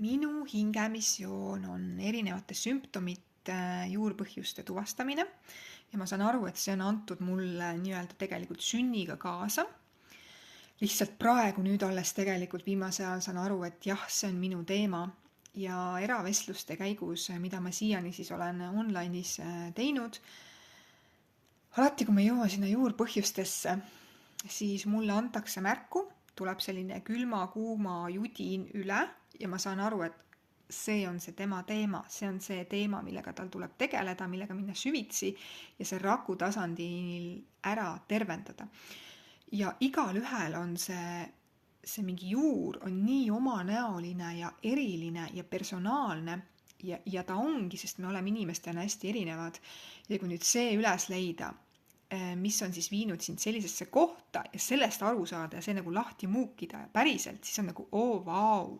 Minu hingemissioon on erinevate sümptomite juurpõhjuste tuvastamine ja ma saan aru, et see on antud mulle nii-öelda tegelikult sünniga kaasa. Lihtsalt praegu nüüd alles tegelikult viimase ajal saan aru, et jah, see on minu teema ja eravestluste käigus, mida ma siiani siis olen online'is teinud, alati kui ma jõuan sinna juurpõhjustesse, siis mulle antakse märku, tuleb selline külma-kuuma judin üle ja ma saan aru, et see on see tema teema, see on see teema, millega tal tuleb tegeleda, millega minna süvitsi ja see raku tasandil ära tervendada. Ja igalühel on see mingi juur on nii omanäoline ja eriline ja personaalne ja ta ongi, sest me oleme inimestena hästi erinevad. Ja kui nüüd see üles leida, mis on siis viinud sind sellisesse kohta ja sellest aru saada ja see nagu lahti muukida ja päriselt, siis on nagu vau.